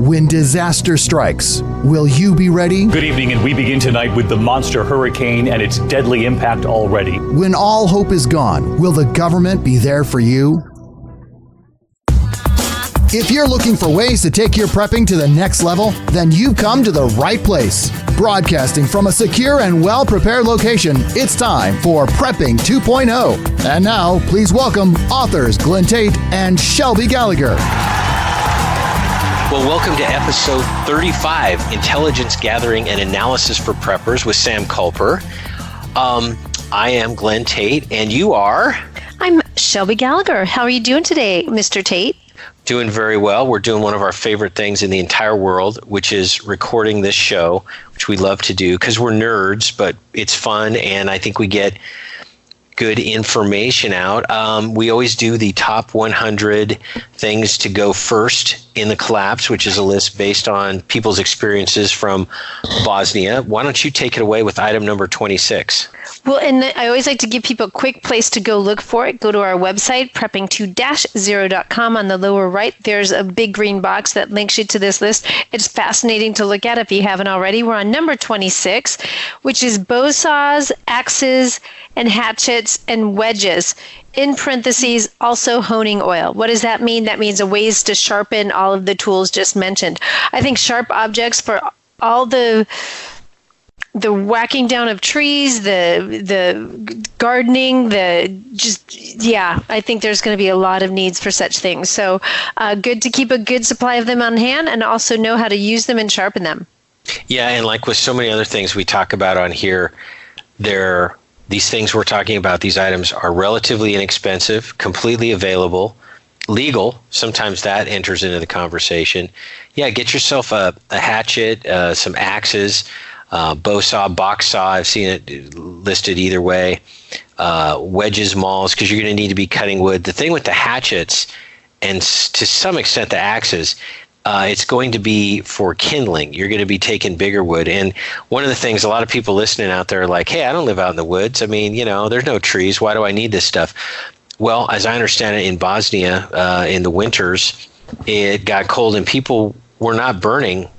When disaster strikes, will you be ready? Good evening, and we begin tonight with the monster hurricane and its deadly impact already. When all hope is gone, will the government be there for you? If you're looking for ways to take your prepping to the next level, then you've come to the right place. Broadcasting from a secure and well-prepared location, it's time for Prepping 2.0. And now, please welcome authors Glenn Tate and Shelby Gallagher. Well, welcome to episode 35, Intelligence Gathering and Analysis for Preppers with Sam Culper. I am Glenn Tate, and you are? I'm Shelby Gallagher. How are you doing today, Mr. Tate? Doing very well. We're doing one of our favorite things in the entire world, which is recording this show, which we love to do because we're nerds, but it's fun, and I think we get good information out. We always do the top 100 things to go first in the collapse, which is a list based on people's experiences from Bosnia. Why don't you take it away with item number 26? Well, and I always like to give people a quick place to go look for it. Go to our website, prepping2-0.com. On the lower right, there's a big green box that links you to this list. It's fascinating to look at if you haven't already. We're on number 26, which is bow saws, axes, and hatchets and wedges. In parentheses, also honing oil. What does that mean? That means a ways to sharpen all of the tools just mentioned. I think sharp objects for all the whacking down of trees, the gardening, I think there's going to be a lot of needs for such things. So good to keep a good supply of them on hand and also know how to use them and sharpen them. Yeah, and like with so many other things we talk about on here, these things we're talking about, these items are relatively inexpensive, completely available, legal. Sometimes that enters into the conversation. Yeah, get yourself a hatchet, some axes, bow saw, box saw. I've seen it listed either way. Wedges, mauls, because you're going to need to be cutting wood. The thing with the hatchets, and to some extent the axes, it's going to be for kindling. You're going to be taking bigger wood. And one of the things, a lot of people listening out there are like, hey, I don't live out in the woods. I mean, there's no trees. Why do I need this stuff? Well, as I understand it, in Bosnia, in the winters, it got cold and people were not burning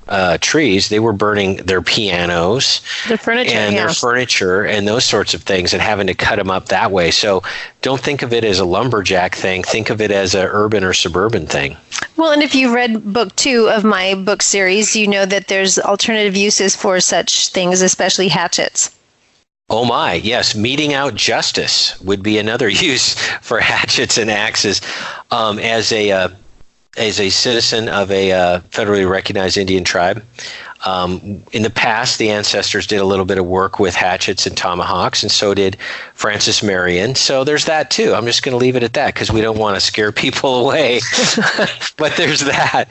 trees. They were burning their pianos, their furniture and those sorts of things, and having to cut them up that way. So don't think of it as a lumberjack thing. Think of it as a urban or suburban thing. Well, and if you've read book 2 of my book series, you know that there's alternative uses for such things, especially hatchets. Oh my, yes. Meting out justice would be another use for hatchets and axes. As a citizen of a federally recognized Indian tribe, in the past, the ancestors did a little bit of work with hatchets and tomahawks, and so did Francis Marion. So there's that too. I'm just going to leave it at that because we don't want to scare people away. But there's that.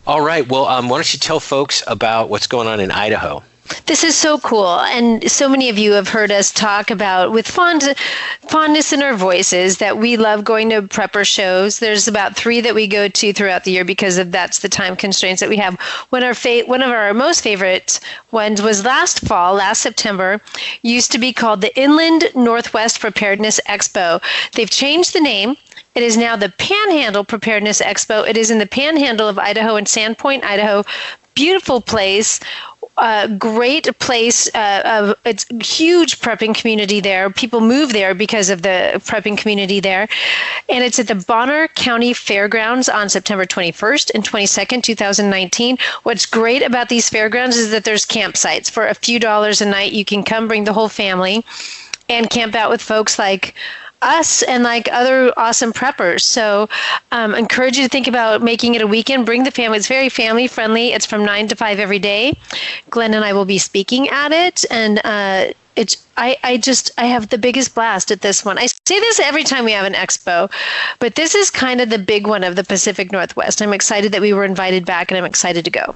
All right. Well, why don't you tell folks about what's going on in Idaho? This is so cool, and so many of you have heard us talk about, with fondness in our voices, that we love going to prepper shows. There's about 3 that we go to throughout the year because that's the time constraints that we have. One of our most favorite ones was last September, used to be called the Inland Northwest Preparedness Expo. They've changed the name. It is now the Panhandle Preparedness Expo. It is in the Panhandle of Idaho in Sandpoint, Idaho. Beautiful place. Great place. It's a huge prepping community there. People move there because of the prepping community there. And it's at the Bonner County Fairgrounds on September 21st and 22nd, 2019. What's great about these fairgrounds is that there's campsites. For a few dollars a night, you can come bring the whole family and camp out with folks like us and like other awesome preppers. So encourage you to think about making it a weekend. Bring the family. It's very family friendly. It's from 9 to 5 every day. Glenn and I will be speaking at it. And I have the biggest blast at this one. I say this every time we have an expo, but this is kind of the big one of the Pacific Northwest. I'm excited that we were invited back, and I'm excited to go.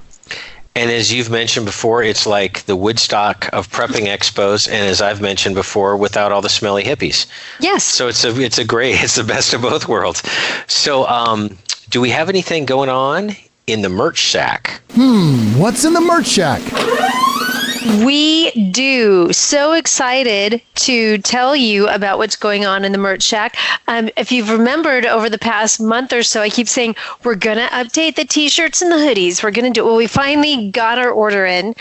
And as you've mentioned before, it's like the Woodstock of prepping expos, and as I've mentioned before, without all the smelly hippies. Yes. So it's the best of both worlds. So do we have anything going on in the merch shack? What's in the merch shack? We do. So excited to tell you about what's going on in the Merch Shack. If you've remembered over the past month or so, I keep saying we're going to update the T-shirts and the hoodies. We're going to do. Well, we finally got our order in.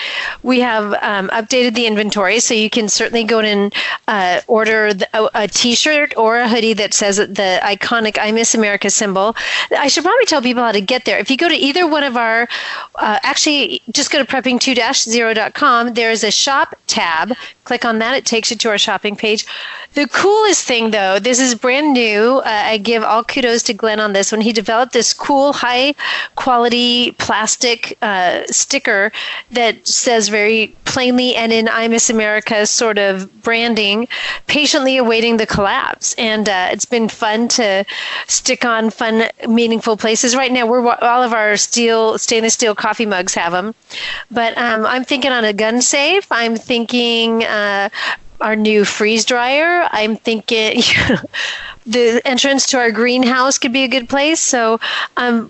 We have updated the inventory, so you can certainly go in and order a T-shirt or a hoodie that says the iconic "I Miss America" symbol. I should probably tell people how to get there. If you go to either one of our, actually, just go to prepping2-0.com. There is a shop tab. Click on that. It takes you to our shopping page. The coolest thing, though, this is brand new. I give all kudos to Glenn on this one. He developed this cool, high-quality plastic sticker that says very plainly and in I Miss America sort of branding, patiently awaiting the collapse. And it's been fun to stick on fun, meaningful places. Right now, all of our stainless steel coffee mugs have them. But I'm thinking on a gun safe. I'm thinking our new freeze dryer. I'm thinking the entrance to our greenhouse could be a good place. So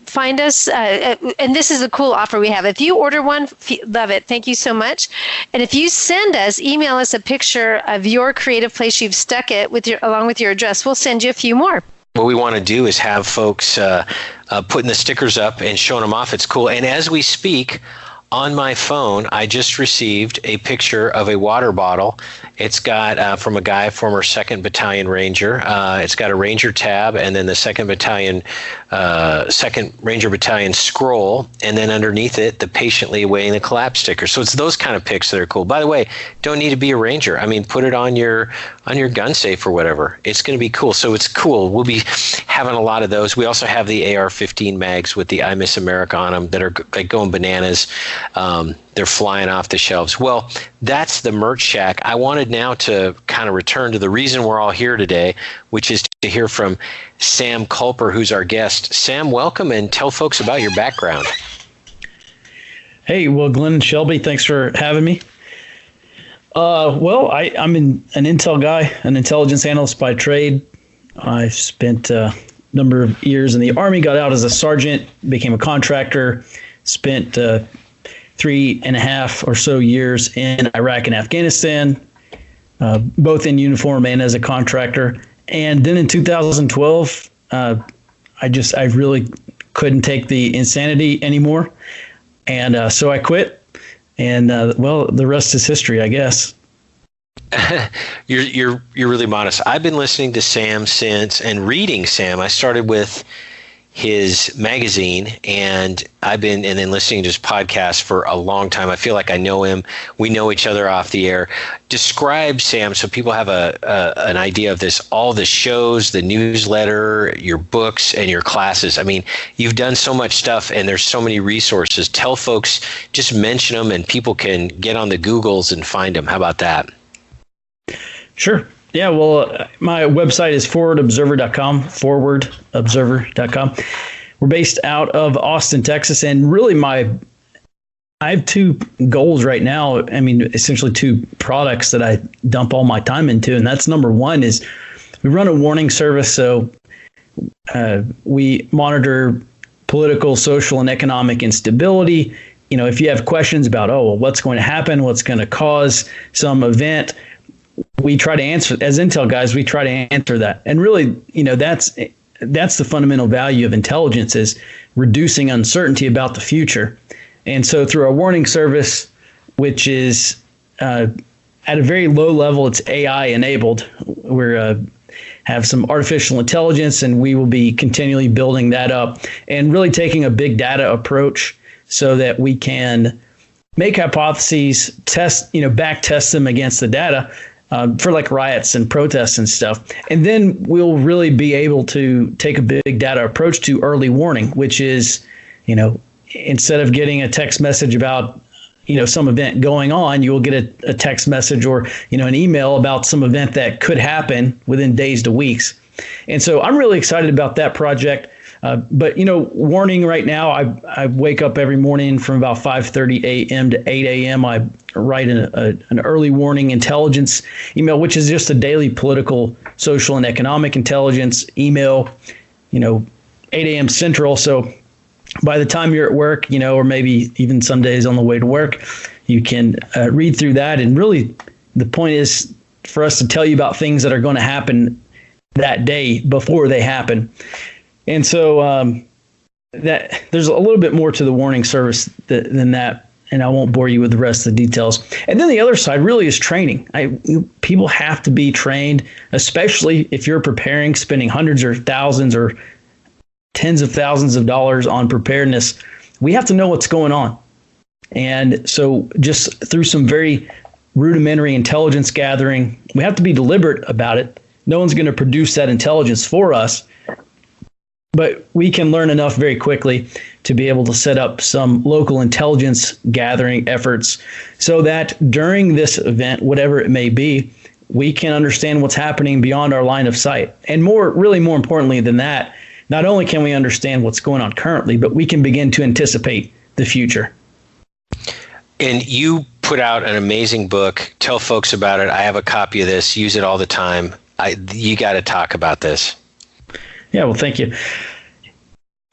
find us. And this is a cool offer we have. If you order one, love it. Thank you so much. And if you email us a picture of your creative place you've stuck it along with your address, we'll send you a few more. What we want to do is have folks putting the stickers up and showing them off. It's cool. And as we speak, on my phone, I just received a picture of a water bottle. It's got from a guy, former 2nd Battalion Ranger. It's got a Ranger tab and then the 2nd Ranger Battalion scroll, and then underneath it, the patiently awaiting the collapse sticker. So it's those kind of pics that are cool. By the way, don't need to be a Ranger. I mean, put it on your gun safe or whatever. It's going to be cool. So it's cool. We'll be having a lot of those. We also have the AR-15 mags with the I Miss America on them that are like going bananas. They're flying off the shelves. Well, that's the Merch Shack. I wanted now to kind of return to the reason we're all here today, which is to hear from Sam Culper, who's our guest. Sam, welcome, and tell folks about your background. Hey, well, Glenn and Shelby, thanks for having me. I'm an intel guy, an intelligence analyst by trade. I spent a number of years in the Army, got out as a sergeant, became a contractor, spent 3.5 or so years in Iraq and Afghanistan, both in uniform and as a contractor. And then in 2012, I really couldn't take the insanity anymore. And so I quit. And the rest is history, I guess. You're really modest. I've been listening to Sam and reading Sam. I started with his magazine, and then listening to his podcast for a long time. I feel like I know him. We know each other off the air. Describe Sam so people have an idea of this, all the shows, the newsletter, your books, and your classes. I mean, you've done so much stuff, and there's so many resources. Tell folks, just mention them, and people can get on the Googles and find them. How about that? Sure. Yeah, well, my website is forwardobserver.com, forwardobserver.com. We're based out of Austin, Texas, and really I have two goals right now. I mean, essentially two products that I dump all my time into, and that's number one is we run a warning service, so we monitor political, social, and economic instability. You know, if you have questions about, what's going to happen, what's going to cause some event, we try to answer, as intel guys, we try to answer that. And really, that's the fundamental value of intelligence, is reducing uncertainty about the future. And so through our warning service, which is at a very low level, it's AI enabled. We're have some artificial intelligence, and we will be continually building that up and really taking a big data approach so that we can make hypotheses, back test them against the data, for like riots and protests and stuff. And then we'll really be able to take a big data approach to early warning, which is, instead of getting a text message about, some event going on, you will get a text message or, an email about some event that could happen within days to weeks. And so I'm really excited about that project. But warning right now, I wake up every morning from about 5:30 a.m. to 8 a.m. I write an early warning intelligence email, which is just a daily political, social, and economic intelligence email, 8 a.m. Central. So by the time you're at work, or maybe even some days on the way to work, you can read through that. And really, the point is for us to tell you about things that are going to happen that day before they happen. And so that there's a little bit more to the warning service than that, and I won't bore you with the rest of the details. And then the other side really is training. People have to be trained, especially if you're preparing, spending hundreds or thousands or tens of thousands of dollars on preparedness. We have to know what's going on. And so just through some very rudimentary intelligence gathering, we have to be deliberate about it. No one's going to produce that intelligence for us, but we can learn enough very quickly to be able to set up some local intelligence gathering efforts so that during this event, whatever it may be, we can understand what's happening beyond our line of sight. And really more importantly than that, not only can we understand what's going on currently, but we can begin to anticipate the future. And you put out an amazing book. Tell folks about it. I have a copy of this. Use it all the time. You got to talk about this. Yeah, well, thank you.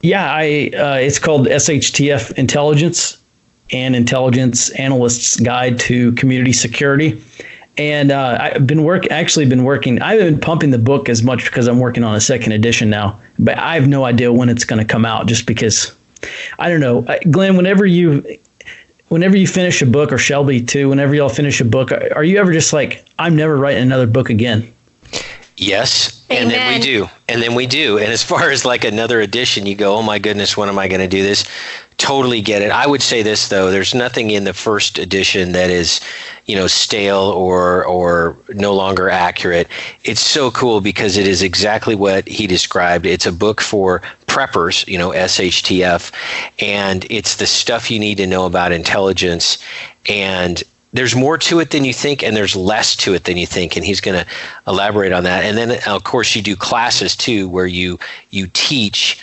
Yeah, it's called SHTF Intelligence and Intelligence Analyst's Guide to Community Security. And I've been working. I haven't been pumping the book as much because I'm working on a second edition now. But I have no idea when it's going to come out, just because I don't know. Glenn, whenever you finish a book, or Shelby too, whenever y'all finish a book, are you ever just like, I'm never writing another book again? Yes. Amen. And then we do. And as far as like another edition, you go, oh my goodness, when am I going to do this? Totally get it. I would say this though, there's nothing in the first edition that is, stale or no longer accurate. It's so cool because it is exactly what he described. It's a book for preppers, SHTF, and it's the stuff you need to know about intelligence. And there's more to it than you think, and there's less to it than you think, and he's going to elaborate on that. And then, of course, you do classes too, where you teach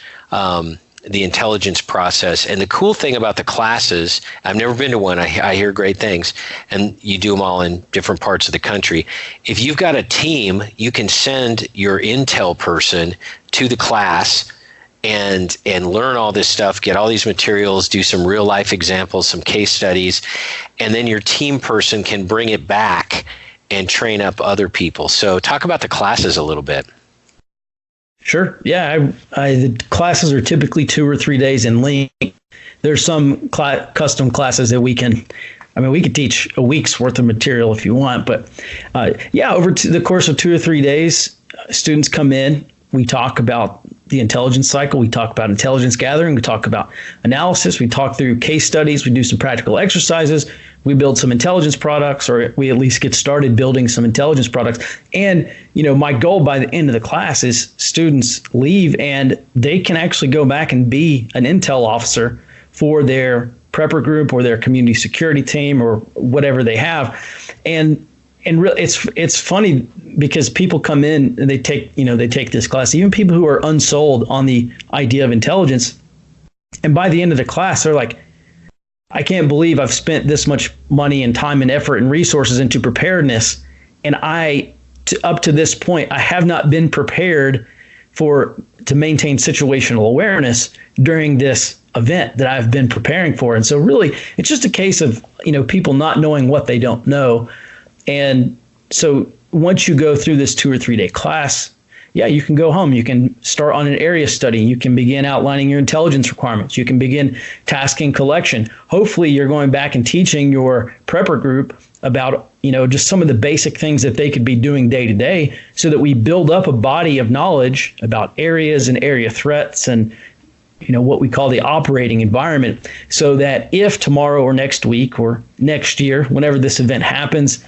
the intelligence process. And the cool thing about the classes, I've never been to one. I hear great things, and you do them all in different parts of the country. If you've got a team, you can send your intel person to the class and learn all this stuff, get all these materials, do some real life examples, some case studies, and then your team person can bring it back and train up other people. So talk about the classes a little bit. Sure. Yeah. The classes are typically 2 or 3 days in length. There's some custom classes that we could teach a week's worth of material if you want, but over the course of 2 or 3 days, students come in, we talk about the intelligence cycle, we talk about intelligence gathering, we talk about analysis, we talk through case studies, we do some practical exercises, we build some intelligence products, or we at least get started building some intelligence products. And, my goal by the end of the class is students leave and they can actually go back and be an intel officer for their prepper group or their community security team or whatever they have. And really, it's funny because people come in and they take this class, even people who are unsold on the idea of intelligence. And by the end of the class, they're like, I can't believe I've spent this much money and time and effort and resources into preparedness. And up to this point, I have not been prepared to maintain situational awareness during this event that I've been preparing for. And so really, it's just a case of, people not knowing what they don't know. And so once you go through this 2 or 3 day class, you can go home. You can start on an area study. You can begin outlining your intelligence requirements. You can begin tasking collection. Hopefully you're going back and teaching your prepper group about, just some of the basic things that they could be doing day to day so that we build up a body of knowledge about areas and area threats and, what we call the operating environment, so that if tomorrow or next week or next year, whenever this event happens,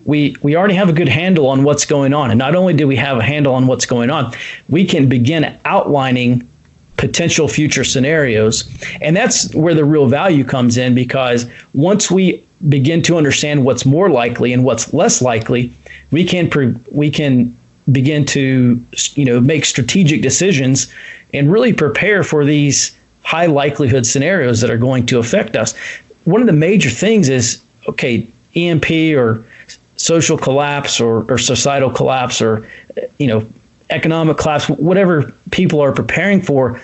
we already have a good handle on what's going on. And not only do we have a handle on what's going on, we can begin outlining potential future scenarios. And that's where the real value comes in, because once we begin to understand what's more likely and what's less likely, we can begin to make strategic decisions and really prepare for these high likelihood scenarios that are going to affect us. One of the major things is, EMP or social collapse or societal collapse or economic collapse, whatever people are preparing for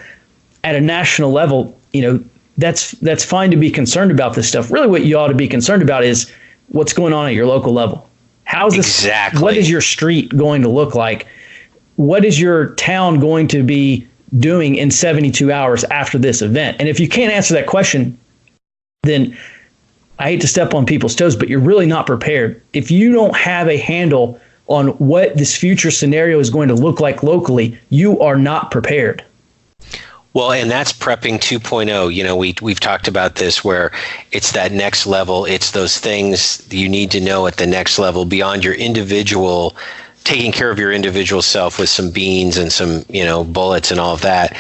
at a national level, that's fine to be concerned about this stuff. Really, what you ought to be concerned about is what's going on at your local level. How's this? Exactly. What is your street going to look like? What is your town going to be doing in 72 hours after this event? And if you can't answer that question, then I hate to step on people's toes, but you're really not prepared. If you don't have a handle on what this future scenario is going to look like locally, you are not prepared. Well, and that's prepping 2.0. We've talked about this where it's that next level. It's those things you need to know at the next level beyond your individual, taking care of your individual self with some beans and some, bullets and all of that.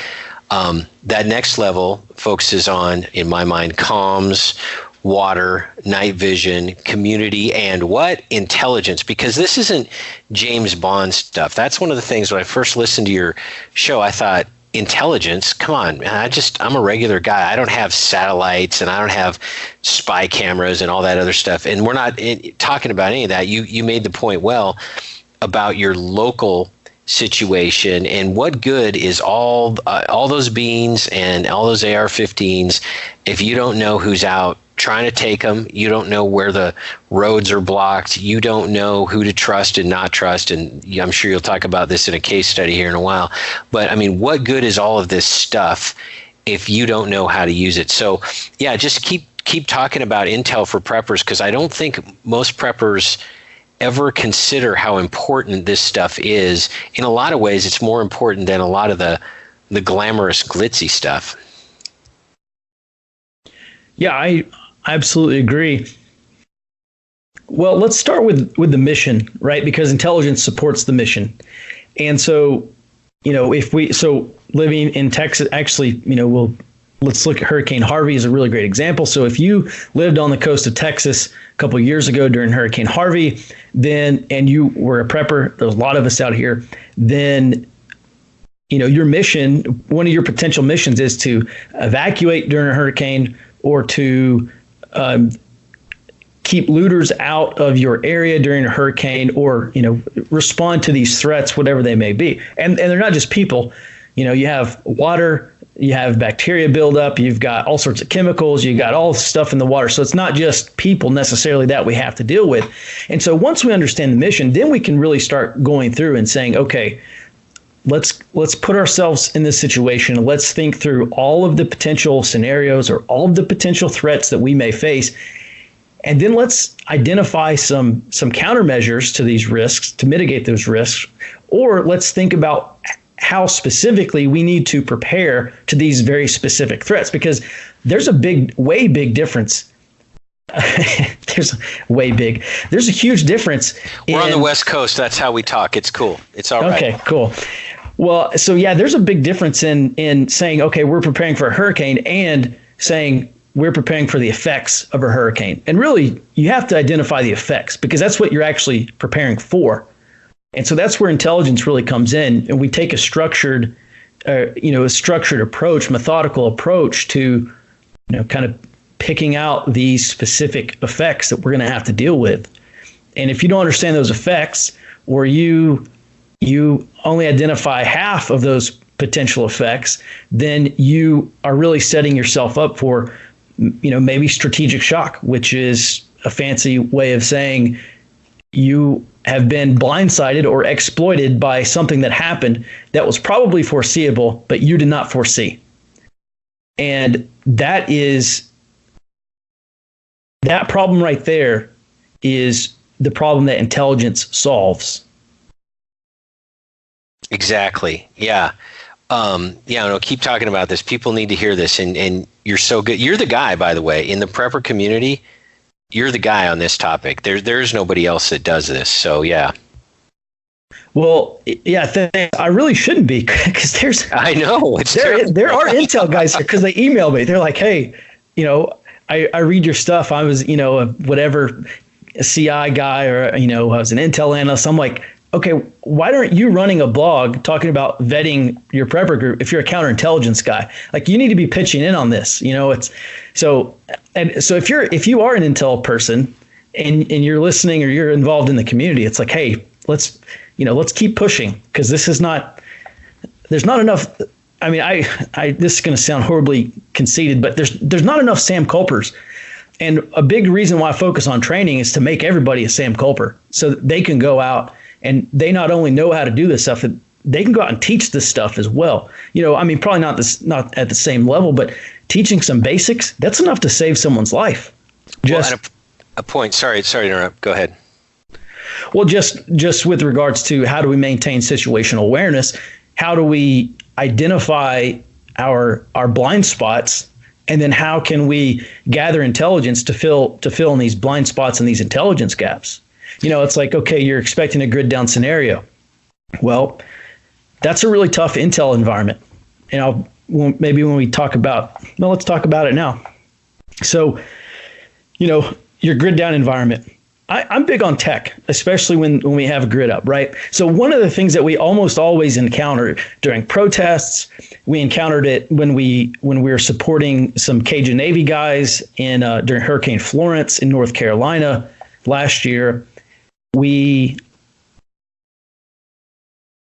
That next level focuses on, in my mind, comms, water, night vision, community, and what? Intelligence. Because this isn't James Bond stuff. That's one of the things when I first listened to your show, I thought, intelligence, come on, man, I'm a regular guy. I don't have satellites and I don't have spy cameras and all that other stuff. And we're not talking about any of that. You made the point well about your local situation and what good is all those beans and all those AR-15s if you don't know who's out trying to take them, you don't know where the roads are blocked, you don't know who to trust and not trust, and I'm sure you'll talk about this in a case study here in a while. But I mean, what good is all of this stuff if you don't know how to use it? So yeah, just keep talking about intel for preppers, because I don't think most preppers ever consider how important this stuff is. In a lot of ways, it's more important than a lot of the glamorous, glitzy stuff. Yeah, I absolutely agree. Well, let's start with the mission, right? Because intelligence supports the mission. And so, living in Texas, actually, let's look at Hurricane Harvey as a really great example. So if you lived on the coast of Texas a couple of years ago during Hurricane Harvey, and you were a prepper, there's a lot of us out here, then your mission, one of your potential missions is to evacuate during a hurricane or to keep looters out of your area during a hurricane, or respond to these threats, whatever they may be. And they're not just people. You have water, you have bacteria buildup, you've got all sorts of chemicals, you got all stuff in the water. So it's not just people necessarily that we have to deal with. And so once we understand the mission, then we can really start going through and saying, okay, let's put ourselves in this situation. Let's think through all of the potential scenarios or all of the potential threats that we may face. And then let's identify some countermeasures to these risks to mitigate those risks. Or let's think about how specifically we need to prepare to these very specific threats, because there's a way big difference. There's a huge difference. We're on the West Coast. That's how we talk. It's cool. It's all right. Okay, cool. Well, so yeah, there's a big difference in saying, okay, we're preparing for a hurricane, and saying we're preparing for the effects of a hurricane. And really, you have to identify the effects, because that's what you're actually preparing for. And so that's where intelligence really comes in. And we take a structured approach, methodical approach to, kind of picking out these specific effects that we're going to have to deal with. And if you don't understand those effects, or you only identify half of those potential effects, then you are really setting yourself up for, maybe strategic shock, which is a fancy way of saying you have been blindsided or exploited by something that happened that was probably foreseeable, but you did not foresee. And that problem right there is the problem that intelligence solves. Exactly. Yeah. Keep talking about this. People need to hear this, and you're so good. You're the guy, by the way, in the prepper community. You're the guy on this topic. There's nobody else that does this. So yeah. Well, yeah, I really shouldn't be, because I know there are intel guys here, because they email me. They're like, hey, I read your stuff. I was, a CI guy, or, I was an intel analyst. I'm like, okay, why aren't you running a blog talking about vetting your prepper group if you're a counterintelligence guy? Like, you need to be pitching in on this. It's so if you are an intel person and you're listening, or you're involved in the community, it's like, hey, let's keep pushing, because there's not enough I mean, I this is going to sound horribly conceited, but there's not enough Sam Culpers. And a big reason why I focus on training is to make everybody a Sam Culper so that they can go out and they not only know how to do this stuff, they can go out and teach this stuff as well. I mean, probably not at the same level, but teaching some basics, that's enough to save someone's life. At a point, sorry to interrupt. Go ahead. Well, just with regards to how do we maintain situational awareness, how do we identify our blind spots, and then how can we gather intelligence to fill in these blind spots and these intelligence gaps? It's like, okay, you're expecting a grid down scenario. Well, that's a really tough intel environment. And maybe when we talk about, let's talk about it now. So, your grid down environment. I'm big on tech, especially when we have a grid up, right? So one of the things that we almost always encounter during protests, we encountered it when we were supporting some Cajun Navy guys during Hurricane Florence in North Carolina last year.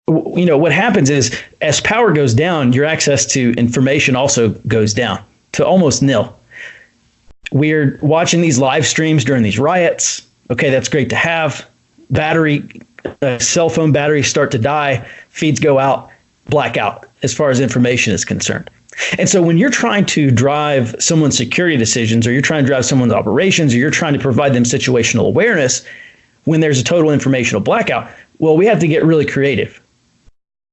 What happens is as power goes down, your access to information also goes down to almost nil. We're watching these live streams during these riots. Okay, that's great to have. Cell phone batteries start to die, feeds go out, blackout as far as information is concerned. And so when you're trying to drive someone's security decisions, or you're trying to drive someone's operations, or you're trying to provide them situational awareness, when there's a total informational blackout, well, we have to get really creative.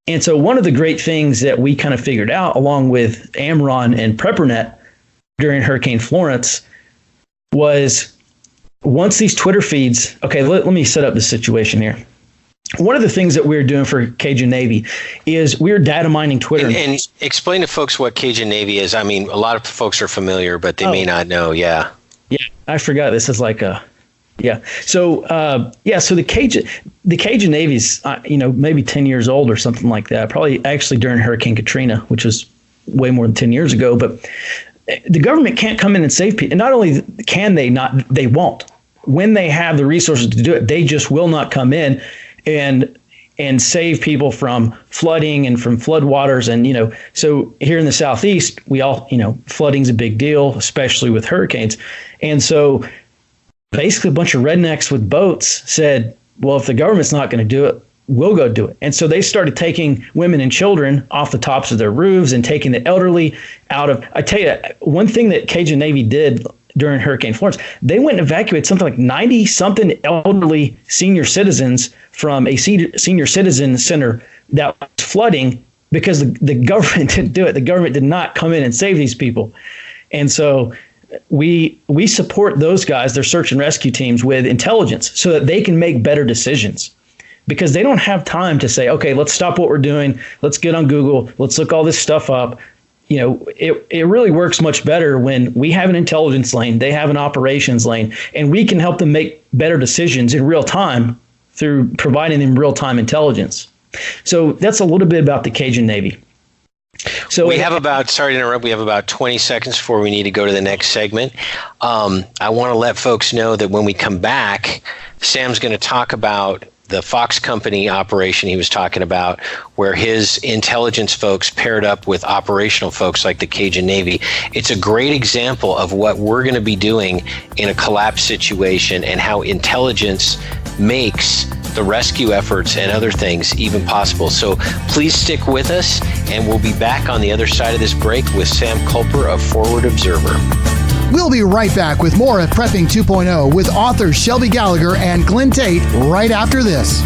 And so one of the great things that we kind of figured out along with Amron and PrepperNet during Hurricane Florence was, once these Twitter feeds, okay, let me set up the situation here. One of the things that we're doing for Cajun Navy is we're data mining Twitter. And explain to folks what Cajun Navy is. I mean, a lot of folks are familiar, but they may not know. Yeah. Yeah, I forgot. This is like yeah. So, so the Cajun Navy's, maybe 10 years old or something like that, probably actually during Hurricane Katrina, which was way more than 10 years ago. But the government can't come in and save people. And not only can they won't. When they have the resources to do it, they just will not come in and save people from flooding and from floodwaters. And, so here in the Southeast, we all, flooding's a big deal, especially with hurricanes. And so basically a bunch of rednecks with boats said, well, if the government's not going to do it, we'll go do it. And so they started taking women and children off the tops of their roofs and taking the elderly out of. I tell you, one thing that Cajun Navy did during Hurricane Florence, they went and evacuated something like 90-something elderly senior citizens from a senior citizen center that was flooding because the government didn't do it. The government did not come in and save these people. And so we support those guys, their search and rescue teams, with intelligence so that they can make better decisions. Because they don't have time to say, okay, let's stop what we're doing. Let's get on Google. Let's look all this stuff up. It really works much better when we have an intelligence lane, they have an operations lane, and we can help them make better decisions in real time through providing them real-time intelligence. So that's a little bit about the Cajun Navy. So we have sorry to interrupt, we have about 20 seconds before we need to go to the next segment. I want to let folks know that when we come back, Sam's going to talk about the Fox Company operation he was talking about, where his intelligence folks paired up with operational folks like the Cajun Navy. It's a great example of what we're going to be doing in a collapse situation and how intelligence makes the rescue efforts and other things even possible. So please stick with us, and we'll be back on the other side of this break with Sam Culper of Forward Observer. We'll be right back with more of Prepping 2.0 with authors Shelby Gallagher and Glenn Tate right after this.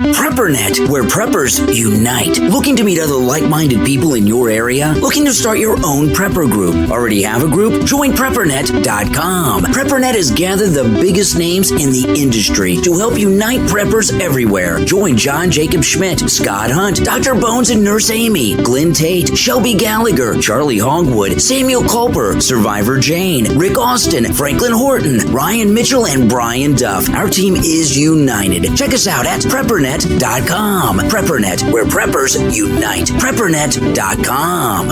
PrepperNet, where preppers unite. Looking to meet other like-minded people in your area? Looking to start your own prepper group? Already have a group? Join PrepperNet.com. PrepperNet has gathered the biggest names in the industry to help unite preppers everywhere. Join John Jacob Schmidt, Scott Hunt, Dr. Bones and Nurse Amy, Glenn Tate, Shelby Gallagher, Charlie Hogwood, Samuel Culper, Survivor Jane, Rick Austin, Franklin Horton, Ryan Mitchell, and Brian Duff. Our team is united. Check us out at PrepperNet.com. PrepperNet, where preppers unite. PrepperNet.com.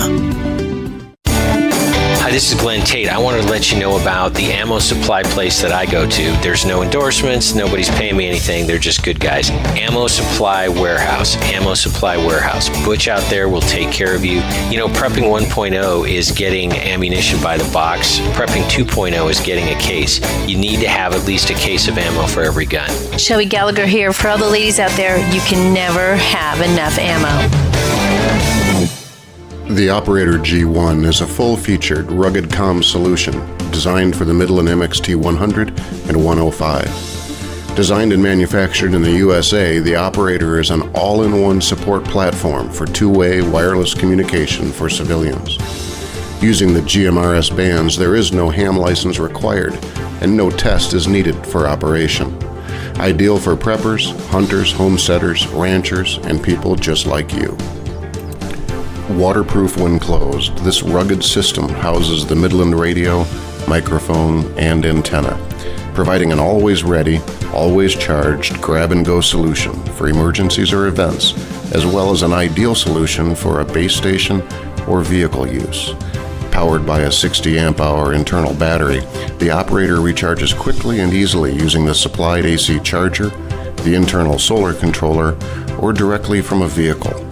Hi, this is Glenn Tate. I wanted to let you know about the ammo supply place that I go to. There's no endorsements. Nobody's paying me anything. They're just good guys. Ammo Supply Warehouse. Ammo Supply Warehouse. Butch out there will take care of you. You know, Prepping 1.0 is getting ammunition by the box. Prepping 2.0 is getting a case. You need to have at least a case of ammo for every gun. Shelby Gallagher here. For all the ladies out there, you can never have enough ammo. The Operator G1 is a full-featured, rugged comm solution designed for the Midland MXT 100 and 105. Designed and manufactured in the USA, the Operator is an all-in-one support platform for two-way wireless communication for civilians. Using the GMRS bands, there is no ham license required, and no test is needed for operation. Ideal for preppers, hunters, homesteaders, ranchers, and people just like you. Waterproof when closed, this rugged system houses the Midland radio, microphone, and antenna, providing an always ready, always charged grab-and-go solution for emergencies or events, as well as an ideal solution for a base station or vehicle use. Powered by a 60 amp hour internal battery, the Operator recharges quickly and easily using the supplied AC charger, the internal solar controller, or directly from a vehicle.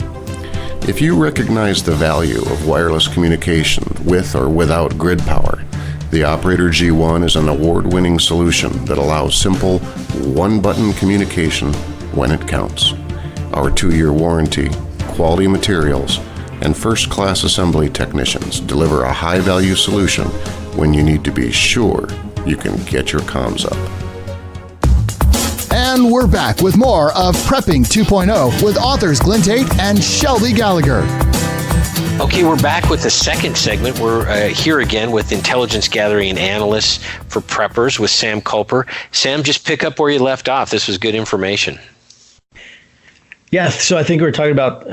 If you recognize the value of wireless communication with or without grid power, the Operator G1 is an award-winning solution that allows simple, one-button communication when it counts. Our 2-year warranty, quality materials, and first-class assembly technicians deliver a high-value solution when you need to be sure you can get your comms up. And we're back with more of Prepping 2.0 with authors Glenn Tate and Shelby Gallagher. Okay, we're back with the second segment. We're here again with intelligence gathering and analysts for preppers with Sam Culper. Sam, just pick up where you left off. This was good information. Yeah, so I think we were talking about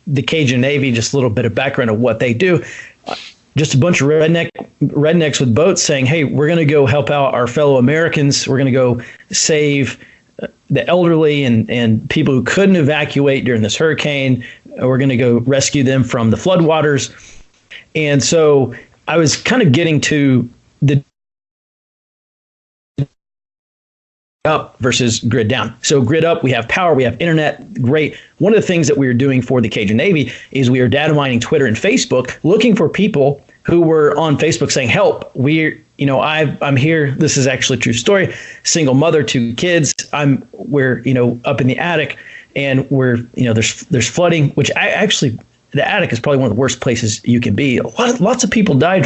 the Cajun Navy, just a little bit of background of what they do. Just a bunch of rednecks with boats saying, hey, we're going to go help out our fellow Americans. We're going to go save the elderly and people who couldn't evacuate during this hurricane. We're going to go rescue them from the floodwaters. And so I was kind of getting to the up versus grid down. So grid up, we have power, we have internet, great. One of the things that we were doing for the Cajun Navy is we were data mining Twitter and Facebook, looking for people who were on Facebook saying, help, I'm here. This is actually a true story. Single mother, 2 kids. We're up in the attic, and there's flooding, which the attic is probably one of the worst places you can be. Lots of people died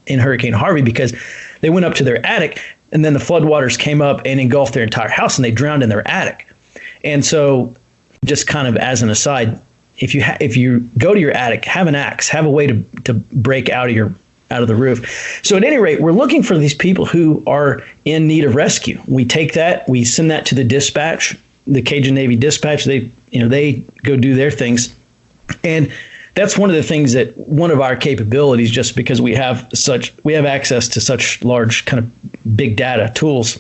in Hurricane Harvey because they went up to their attic, and then the floodwaters came up and engulfed their entire house, and they drowned in their attic. And so, just kind of as an aside, if you go to your attic, have an axe, have a way to break out of the roof. So at any rate, we're looking for these people who are in need of rescue. We take that, we send that to the dispatch, the Cajun Navy dispatch. They go do their things, and that's one of the things that one of our capabilities, just because we have access to such large kind of big data tools.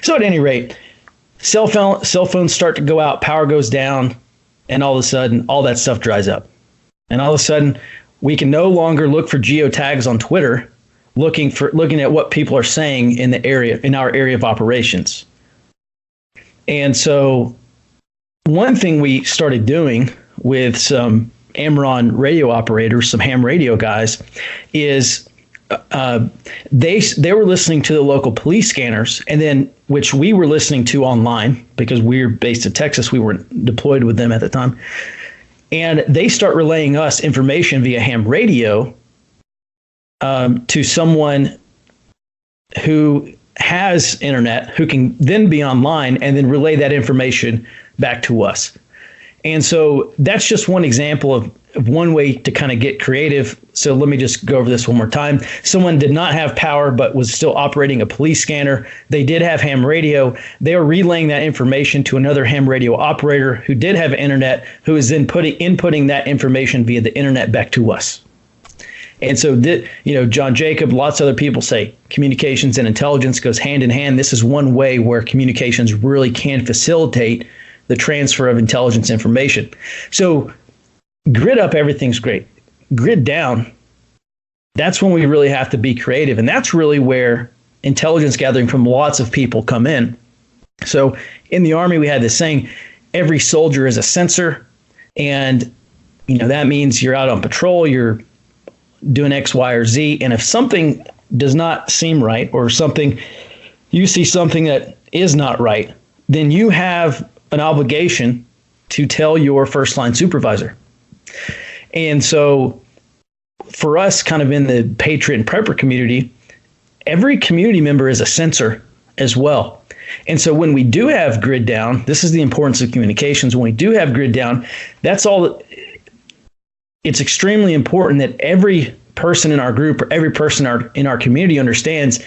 So at any rate, cell phones start to go out, power goes down, and all of a sudden, all that stuff dries up. And all of a sudden, we can no longer look for geotags on Twitter, looking at what people are saying in our area of operations. And so, one thing we started doing with some Amron radio operators, some ham radio guys, is they were listening to the local police scanners, and then which we were listening to online because we're based in Texas. We weren't deployed with them at the time. And they start relaying us information via ham radio to someone who has internet, who can then be online and then relay that information back to us. And so that's just one example of one way to kind of get creative. So let me just go over this one more time. Someone did not have power, but was still operating a police scanner. They did have ham radio. They were relaying that information to another ham radio operator who did have internet, who is then inputting that information via the internet back to us. And so, John Jacob, lots of other people say communications and intelligence goes hand in hand. This is one way where communications really can facilitate the transfer of intelligence information. So grid up, everything's great. Grid down, that's when we really have to be creative. And that's really where intelligence gathering from lots of people come in. So in the Army, we had this saying, every soldier is a sensor. And, that means you're out on patrol, you're doing X, Y, or Z. And if something does not seem right, or you see something that is not right, then you have an obligation to tell your first line supervisor. And so for us, kind of in the Patriot and Prepper community, every community member is a sensor as well. And so when we do have grid down, this is the importance of communications. When we do have grid down, it's extremely important that every person in our group or every person in our community understands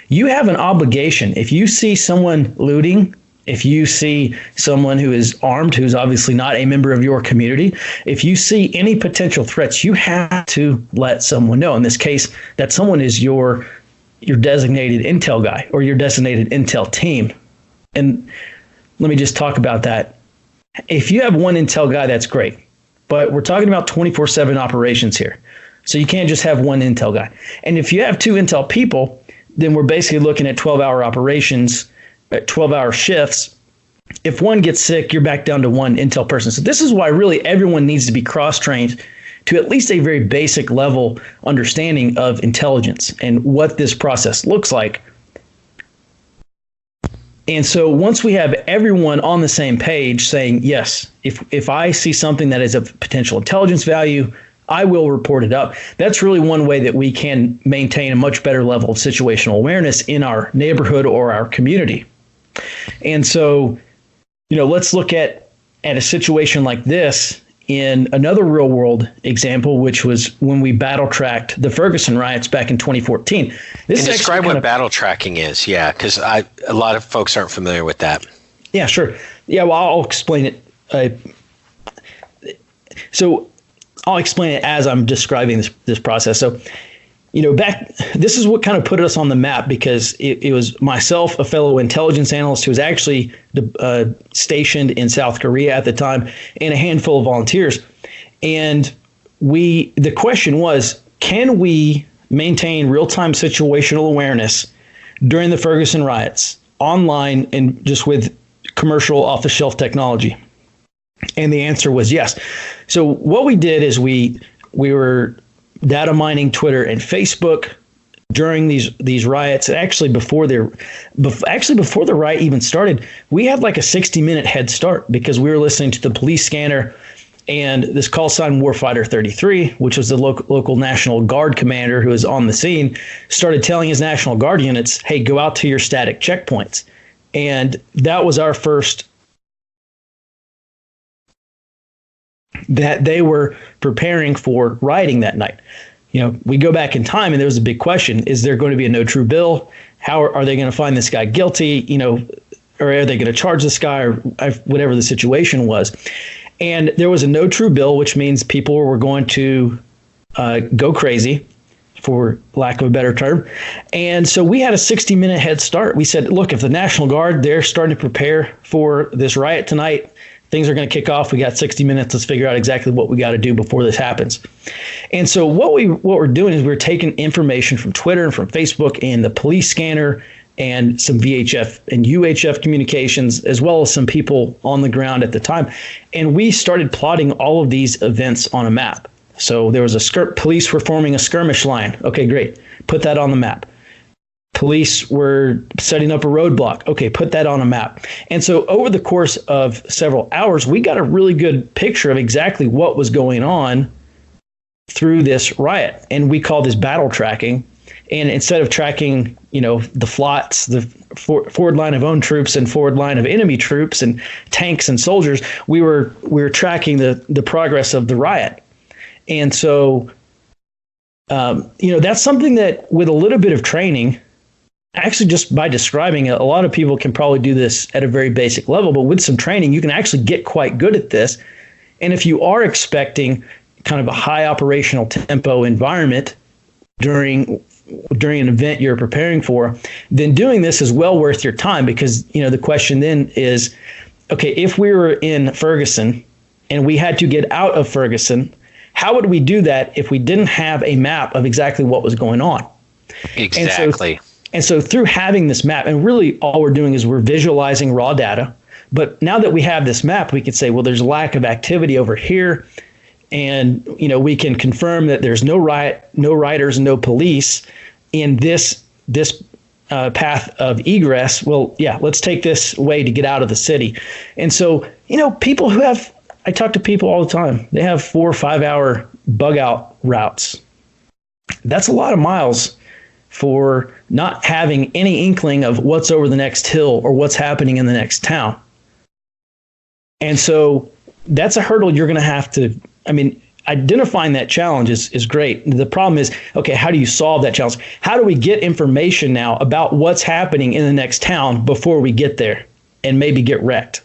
you have an obligation. If you see someone looting, if you see someone who is armed, who's obviously not a member of your community, if you see any potential threats, you have to let someone know. In this case, that someone is your designated intel guy or your designated intel team. And let me just talk about that. If you have one intel guy, that's great. But we're talking about 24/7 operations here. So you can't just have one intel guy. And if you have two intel people, then we're basically looking at 12-hour operations, 12-hour shifts. If one gets sick, you're back down to one intel person. So this is why really everyone needs to be cross-trained to at least a very basic level understanding of intelligence and what this process looks like. And so once we have everyone on the same page saying, yes, if I see something that is of potential intelligence value, I will report it up. That's really one way that we can maintain a much better level of situational awareness in our neighborhood or our community. And so, let's look at a situation like this in another real world example, which was when we battle tracked the Ferguson riots back in 2014. Describe what battle tracking is. Yeah, because a lot of folks aren't familiar with that. Yeah, sure. Yeah, well, I'll explain it. So I'll explain it as I'm describing this process. So, this is what kind of put us on the map, because it was myself, a fellow intelligence analyst who was actually stationed in South Korea at the time, and a handful of volunteers. And the question was, can we maintain real-time situational awareness during the Ferguson riots online and just with commercial off-the-shelf technology? And the answer was yes. So what we did is we were data mining Twitter and Facebook during these riots. Actually, before the riot even started, we had like a 60-minute head start because we were listening to the police scanner and this call sign Warfighter 33, which was the local National Guard commander who was on the scene, started telling his National Guard units, hey, go out to your static checkpoints. And that was our first that they were preparing for rioting that night. We go back in time and there was a big question. Is there going to be a no true bill? How are they going to find this guy guilty? Or are they going to charge this guy, or whatever the situation was? And there was a no true bill, which means people were going to go crazy, for lack of a better term. And so we had a 60-minute head start. We said, look, if the National Guard, they're starting to prepare for this riot tonight, things are going to kick off. We got 60 minutes. Let's figure out exactly what we got to do before this happens. And so what we're doing is we're taking information from Twitter and from Facebook and the police scanner and some VHF and UHF communications, as well as some people on the ground at the time. And we started plotting all of these events on a map. So there was police were forming a skirmish line. Okay, great. Put that on the map. Police were setting up a roadblock. Okay, put that on a map. And so over the course of several hours, we got a really good picture of exactly what was going on through this riot. And we call this battle tracking. And instead of tracking, the FLOTs, the forward line of own troops and forward line of enemy troops and tanks and soldiers, we were tracking the progress of the riot. And so, that's something that with a little bit of training, actually just by describing it, a lot of people can probably do this at a very basic level, but with some training, you can actually get quite good at this. And if you are expecting kind of a high operational tempo environment during an event you're preparing for, then doing this is well worth your time, because, the question then is, okay, if we were in Ferguson and we had to get out of Ferguson, how would we do that if we didn't have a map of exactly what was going on? Exactly. And so through having this map, and really all we're doing is we're visualizing raw data. But now that we have this map, we could say, well, there's a lack of activity over here. And, we can confirm that there's no riders, no police in this path of egress. Well, yeah, let's take this way to get out of the city. And so, people I talk to people all the time. They have 4 or 5 hour bug out routes. That's a lot of miles for not having any inkling of what's over the next hill or what's happening in the next town. And so that's a hurdle you're going to have to, identifying that challenge is great. The problem is, okay, how do you solve that challenge? How do we get information now about what's happening in the next town before we get there and maybe get wrecked?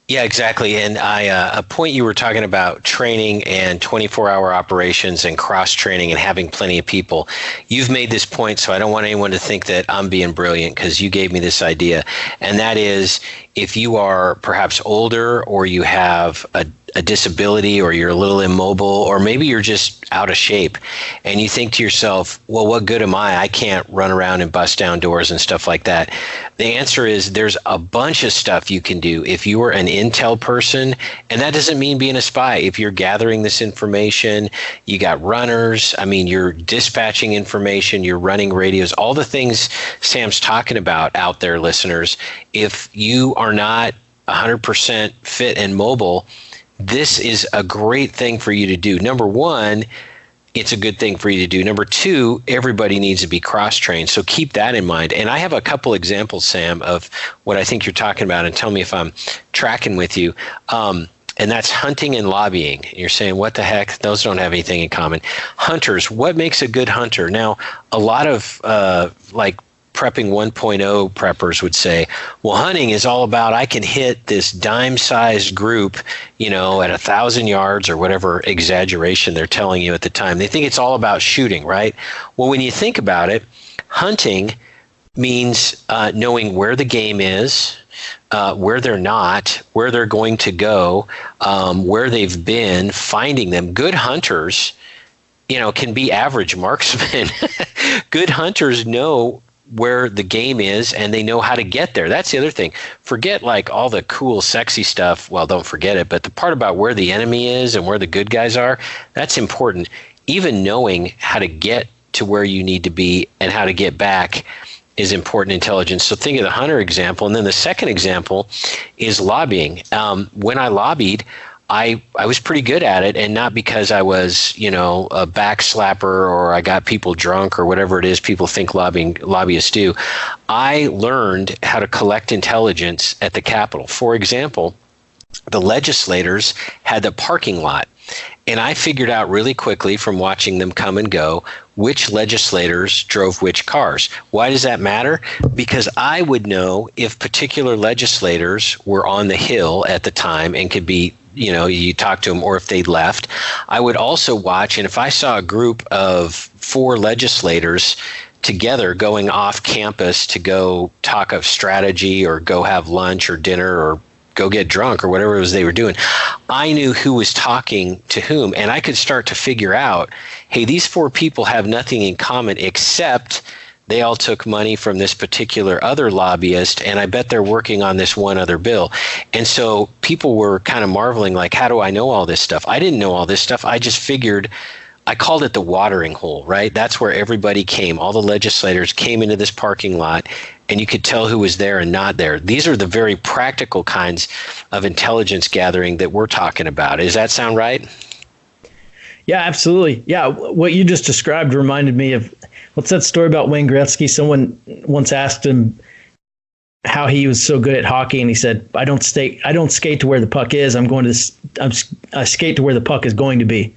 Yeah, exactly. And a point you were talking about training and 24-hour operations and cross-training and having plenty of people. You've made this point, so I don't want anyone to think that I'm being brilliant because you gave me this idea. And that is, if you are perhaps older or you have a disability or you're a little immobile or maybe you're just out of shape and you think to yourself, well, what good am I? I can't run around and bust down doors and stuff like that. The answer is there's a bunch of stuff you can do if you are an intel person, and that doesn't mean being a spy. If you're gathering this information, you got runners, you're dispatching information, you're running radios, all the things Sam's talking about out there, listeners. If you are not 100% fit and mobile, this is a great thing for you to do. Number one, it's a good thing for you to do. Number two, everybody needs to be cross-trained. So keep that in mind. And I have a couple examples, Sam, of what I think you're talking about, and tell me if I'm tracking with you. And that's hunting and lobbying. You're saying, what the heck? Those don't have anything in common. Hunters, what makes a good hunter? Now, a lot of prepping 1.0 preppers would say, well, hunting is all about I can hit this dime-sized group, at 1,000 yards or whatever exaggeration they're telling you at the time. They think it's all about shooting, right? Well, when you think about it, hunting means knowing where the game is, where they're not, where they're going to go, where they've been, finding them. Good hunters, can be average marksmen. Good hunters know where the game is and they know how to get there. That's the other thing. Forget all the cool, sexy stuff. Well, don't forget it. But the part about where the enemy is and where the good guys are, that's important. Even knowing how to get to where you need to be and how to get back is important intelligence. So think of the hunter example. And then the second example is lobbying. When I lobbied, I was pretty good at it, and not because I was, a backslapper or I got people drunk or whatever it is people think lobbyists do. I learned how to collect intelligence at the Capitol. For example, the legislators had the parking lot, and I figured out really quickly from watching them come and go which legislators drove which cars. Why does that matter? Because I would know if particular legislators were on the Hill at the time and could be, you talk to them, or if they'd left. I would also watch, and if I saw a group of 4 legislators together going off campus to go talk of strategy or go have lunch or dinner or go get drunk or whatever it was they were doing, I knew who was talking to whom, and I could start to figure out, hey, these 4 people have nothing in common except they all took money from this particular other lobbyist, and I bet they're working on this one other bill. And so people were kind of marveling, how do I know all this stuff? I didn't know all this stuff. I just figured, I called it the watering hole, right? That's where everybody came. All the legislators came into this parking lot, and you could tell who was there and not there. These are the very practical kinds of intelligence gathering that we're talking about. Does that sound right? Yeah, absolutely. Yeah, what you just described reminded me of, what's that story about Wayne Gretzky? Someone once asked him how he was so good at hockey, and he said, I don't skate to where the puck is. I skate to where the puck is going to be.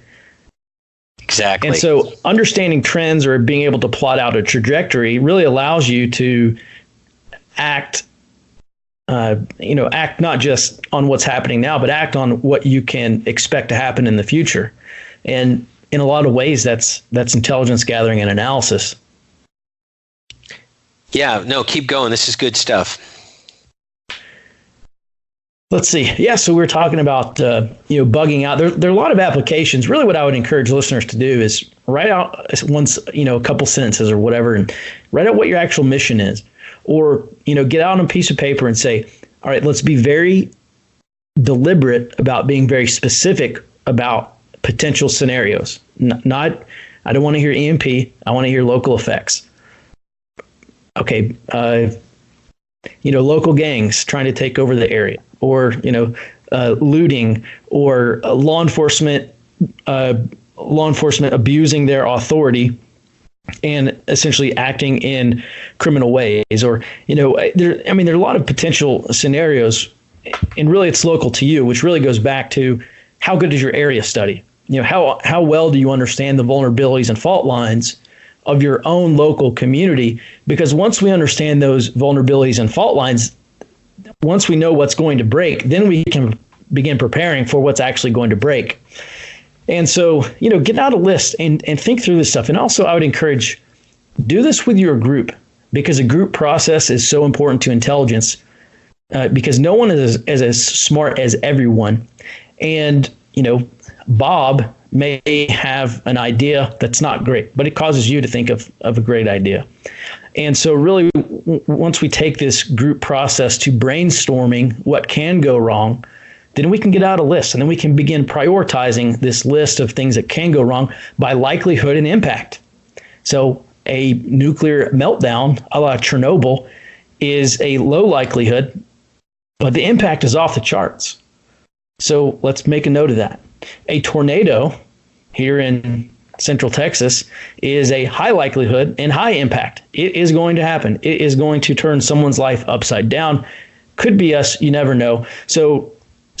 Exactly. And so understanding trends or being able to plot out a trajectory really allows you to act not just on what's happening now, but act on what you can expect to happen in the future. And in a lot of ways, that's intelligence gathering and analysis. Yeah, no, keep going. This is good stuff. Let's see. Yeah, so we were talking about bugging out. There are a lot of applications. Really, what I would encourage listeners to do is write out a couple sentences or whatever, and write out what your actual mission is, or get out on a piece of paper and say, all right, let's be very deliberate about being very specific about potential scenarios. Not, I don't want to hear EMP. I want to hear local effects. Okay, local gangs trying to take over the area, or looting, or law enforcement abusing their authority and essentially acting in criminal ways, or there are a lot of potential scenarios, and really it's local to you, which really goes back to how good is your area study. How well do you understand the vulnerabilities and fault lines of your own local community? Because once we understand those vulnerabilities and fault lines, once we know what's going to break, then we can begin preparing for what's actually going to break. And so, get out a list and think through this stuff. And also, I would encourage, do this with your group, because a group process is so important to intelligence, because no one is as smart as everyone. And, Bob may have an idea that's not great, but it causes you to think of a great idea. And so really, once we take this group process to brainstorming what can go wrong, then we can get out a list, and then we can begin prioritizing this list of things that can go wrong by likelihood and impact. So a nuclear meltdown, a la Chernobyl, is a low likelihood, but the impact is off the charts. So let's make a note of that. A tornado here in Central Texas is a high likelihood and high impact. It is going to happen. It is going to turn someone's life upside down. Could be us, you never know. So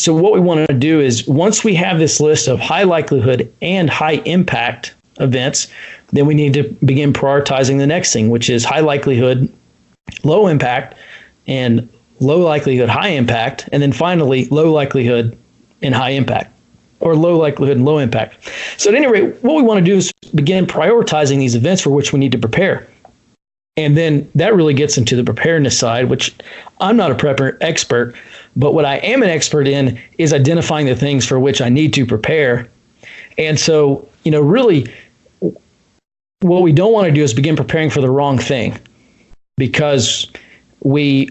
what we want to do is, once we have this list of high likelihood and high impact events, then we need to begin prioritizing the next thing, which is high likelihood, low impact, and low likelihood, high impact, and then finally low likelihood and high impact, or low likelihood and low impact. So at any rate, what we want to do is begin prioritizing these events for which we need to prepare. And then that really gets into the preparedness side, which I'm not a prepper expert, but what I am an expert in is identifying the things for which I need to prepare. And so, really what we don't want to do is begin preparing for the wrong thing, because we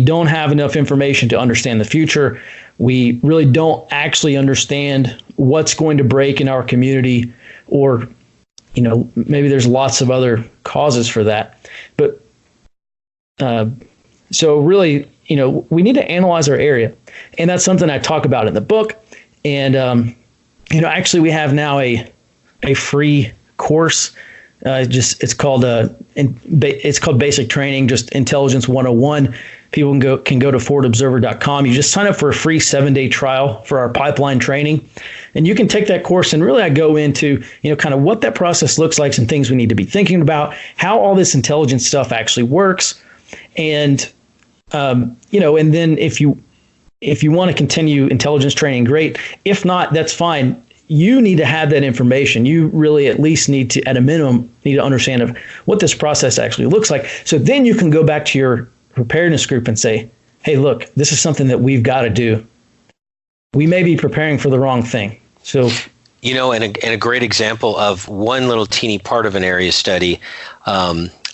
don't have enough information to understand the future. We really don't actually understand what's going to break in our community, or maybe there's lots of other causes for that. But so really, we need to analyze our area. And that's something I talk about in the book. And, actually we have now a free course. It's called Basic Training, just Intelligence 101. People can go to forwardobserver.com. You just sign up for a free 7-day trial for our pipeline training, and you can take that course. And really, I go into kind of what that process looks like, and things we need to be thinking about, how all this intelligence stuff actually works, and and then if you want to continue intelligence training, great. If not, that's fine. You need to have that information. You really at least need to, at a minimum, need to understand of what this process actually looks like. So then you can go back to your preparedness group and say, hey, look, this is something that we've got to do. We may be preparing for the wrong thing. So, and a great example of one little teeny part of an area study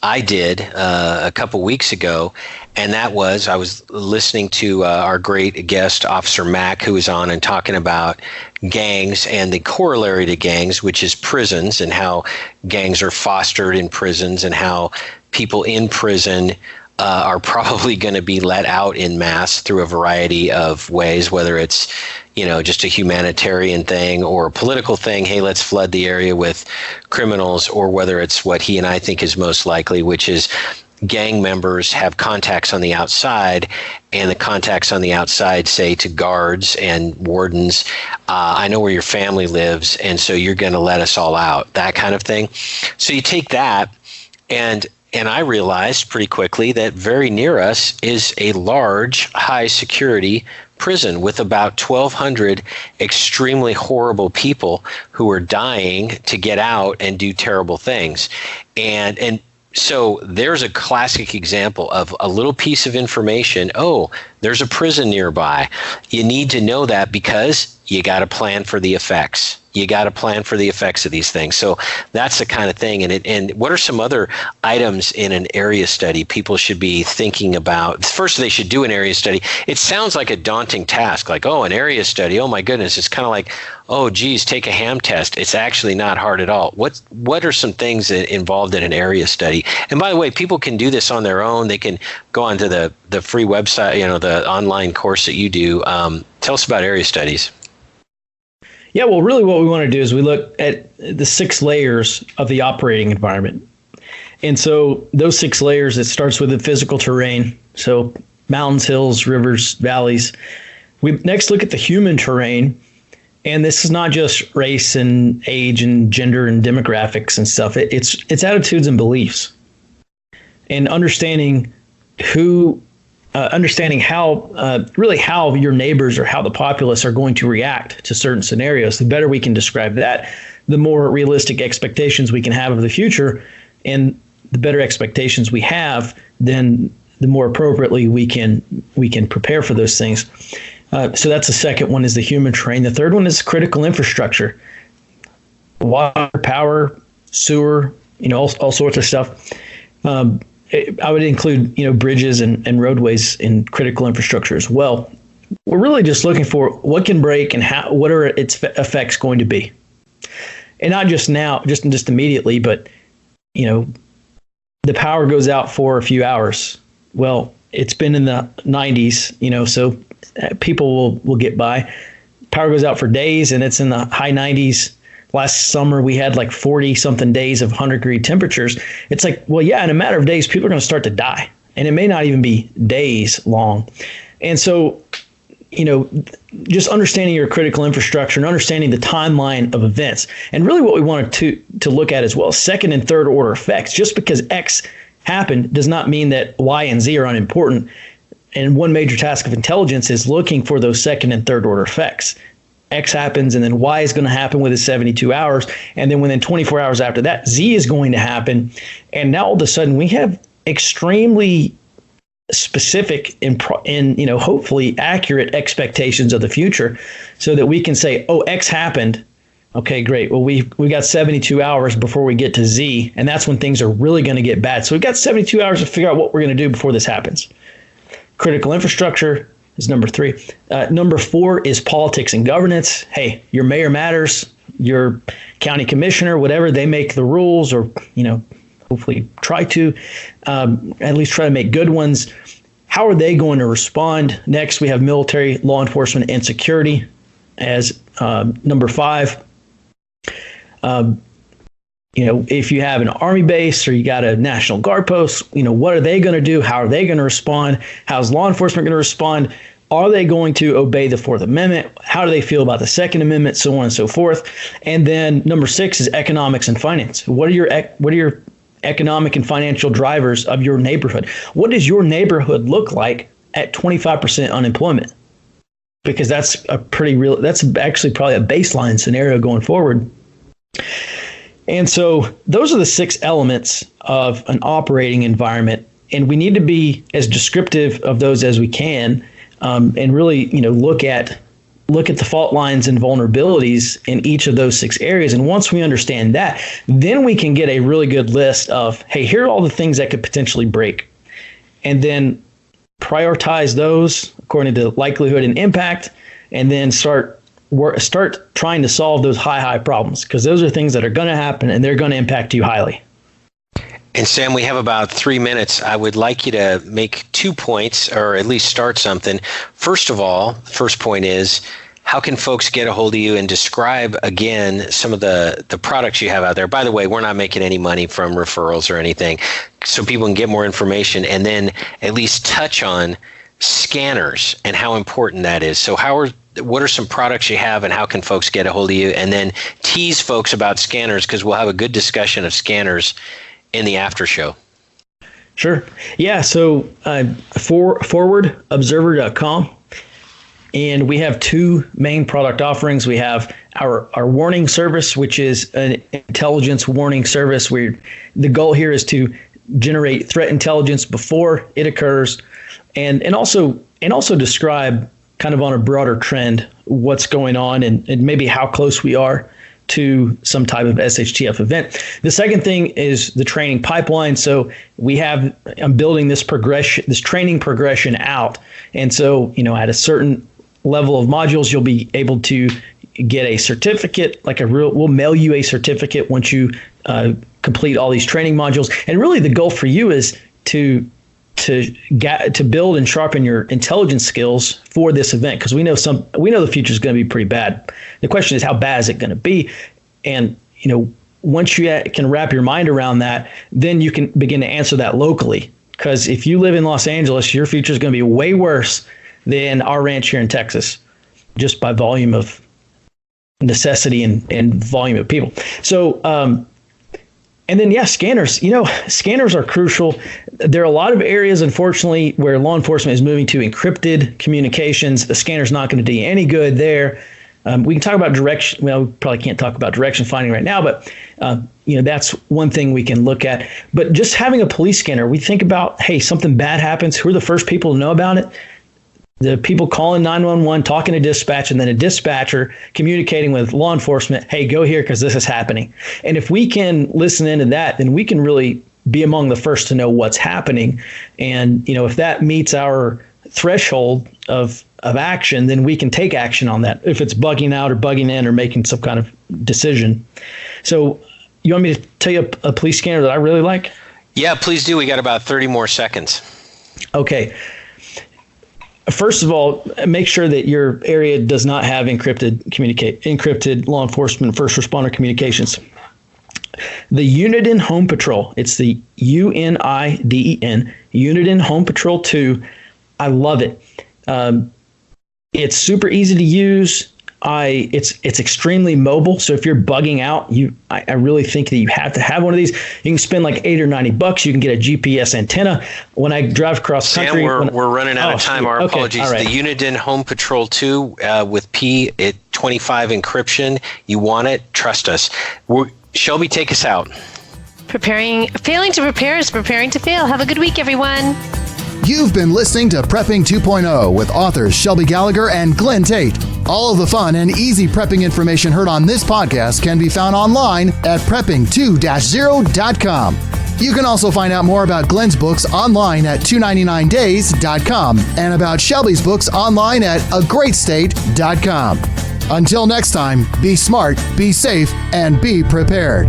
I did a couple weeks ago, and that was, I was listening to our great guest, Officer Mack, who was on and talking about gangs and the corollary to gangs, which is prisons, and how gangs are fostered in prisons, and how people in prison are probably going to be let out in mass through a variety of ways, whether it's, just a humanitarian thing or a political thing. Hey, let's flood the area with criminals, or whether it's what he and I think is most likely, which is gang members have contacts on the outside, and the contacts on the outside say to guards and wardens, I know where your family lives, and so you're going to let us all out, that kind of thing. So you take that, and I realized pretty quickly that very near us is a large, high security prison with about 1,200 extremely horrible people who are dying to get out and do terrible things. And So there's a classic example of a little piece of information. Oh, there's a prison nearby. You need to know that because you got to plan for the effects. You got to plan for the effects of these things. So that's the kind of thing. And what are some other items in an area study people should be thinking about? First, they should do an area study. It sounds like a daunting task, like, oh, an area study. Oh, my goodness. It's kind of like, oh, geez, take a ham test. It's actually not hard at all. What are some things involved in an area study? And by the way, people can do this on their own. They can go onto the free website, the online course that you do. Tell us about area studies. Yeah, well, really what we want to do is we look at the 6 layers of the operating environment. And so those 6 layers, it starts with the physical terrain. So mountains, hills, rivers, valleys. We next look at the human terrain. And this is not just race and age and gender and demographics and stuff. It's attitudes and beliefs. And understanding how your neighbors or how the populace are going to react to certain scenarios. The better we can describe that, the more realistic expectations we can have of the future, and the better expectations we have, then the more appropriately we can prepare for those things. So that's the second one, is the human terrain. The third one is critical infrastructure, water, power, sewer, all sorts of stuff. I would include, bridges and roadways in critical infrastructure as well. We're really just looking for what can break and what are its effects going to be. And not just now, just immediately, but, the power goes out for a few hours. Well, it's been in the 90s, so people will get by. Power goes out for days, and it's in the high 90s. Last summer, we had like 40-something days of 100-degree temperatures. It's like, well, yeah, in a matter of days, people are going to start to die. And it may not even be days long. And so, just understanding your critical infrastructure and understanding the timeline of events. And really what we wanted to look at as well, second and third order effects. Just because X happened does not mean that Y and Z are unimportant. And one major task of intelligence is looking for those second and third order effects. X happens, and then Y is going to happen within 72 hours. And then within 24 hours after that, Z is going to happen. And now all of a sudden we have extremely specific and hopefully accurate expectations of the future, so that we can say, oh, X happened. Okay, great. Well, we got 72 hours before we get to Z, and that's when things are really going to get bad. So we've got 72 hours to figure out what we're going to do before this happens. Critical infrastructure is number 3. Number 4 is politics and governance. Hey, your mayor matters, your county commissioner, whatever, they make the rules, or, hopefully try to at least try to make good ones. How are they going to respond? Next, we have military, law enforcement, and security as number 5. If you have an army base or you got a National Guard post, what are they going to do? How are they going to respond? How's law enforcement going to respond? Are they going to obey the 4th Amendment? How do they feel about the 2nd Amendment? So on and so forth. And then number 6 is economics and finance. What are your economic and financial drivers of your neighborhood? What does your neighborhood look like at 25% unemployment? Because that's actually probably a baseline scenario going forward. And so those are the 6 elements of an operating environment, and we need to be as descriptive of those as we can, and really, look at the fault lines and vulnerabilities in each of those 6 areas. And once we understand that, then we can get a really good list of, hey, here are all the things that could potentially break, and then prioritize those according to likelihood and impact, and then start trying to solve those high problems, because those are things that are going to happen and they're going to impact you highly. And Sam, we have about 3 minutes. I would like you to make 2 points, or at least start something. First of all, first point is, how can folks get a hold of you and describe again some of the products you have out there? By the way, we're not making any money from referrals or anything, so people can get more information, and then at least touch on scanners and how important that is. So what are some products you have, and how can folks get a hold of you? And then tease folks about scanners, because we'll have a good discussion of scanners in the after show. Sure. Yeah. So forwardobserver.com. And we have 2 main product offerings. We have our warning service, which is an intelligence warning service, where the goal here is to generate threat intelligence before it occurs, and also describe kind of on a broader trend what's going on and maybe how close we are to some type of SHTF event. The second thing is the training pipeline. So I'm building this training progression out. And so, at a certain level of modules, you'll be able to get a certificate, we'll mail you a certificate once you complete all these training modules. And really the goal for you is to build and sharpen your intelligence skills for this event, because we know the future is going to be pretty bad. The question is, how bad is it going to be? And once you can wrap your mind around that, then you can begin to answer that locally. Because if you live in Los Angeles, your future is going to be way worse than our ranch here in Texas, just by volume of necessity and volume of people. So, and then, scanners. Scanners are crucial. There are a lot of areas, unfortunately, where law enforcement is moving to encrypted communications. The scanner's not going to do you any good there. We can talk about direction. Well, we probably can't talk about direction finding right now, but that's one thing we can look at. But just having a police scanner, we think about, hey, something bad happens. Who are the first people to know about it? The people calling 911, talking to dispatch, and then a dispatcher communicating with law enforcement, hey, go here because this is happening. And if we can listen into that, then we can really be among the first to know what's happening. And, if that meets our threshold of action, then we can take action on that, if it's bugging out or bugging in or making some kind of decision. So you want me to tell you a police scanner that I really like? Yeah, please do. We got about 30 more seconds. Okay. First of all, make sure that your area does not have encrypted law enforcement first responder communications. The Uniden Home Patrol, it's the UNIDEN, Uniden Home Patrol 2. I love it. It's super easy to use. It's extremely mobile. So if you're bugging out, I really think that you have to have one of these. You can spend like $80 or $90. You can get a GPS antenna. When I drive across country, Sam, we're running out of time. Our apologies. All right. The Uniden Home Patrol 2 with P25 encryption. You want it? Trust us. Shelby, take us out. Failing to prepare is preparing to fail. Have a good week, everyone. You've been listening to Prepping 2.0 with authors Shelby Gallagher and Glenn Tate. All of the fun and easy prepping information heard on this podcast can be found online at prepping2-0.com. You can also find out more about Glenn's books online at 299days.com and about Shelby's books online at agreatstate.com. Until next time, be smart, be safe, and be prepared.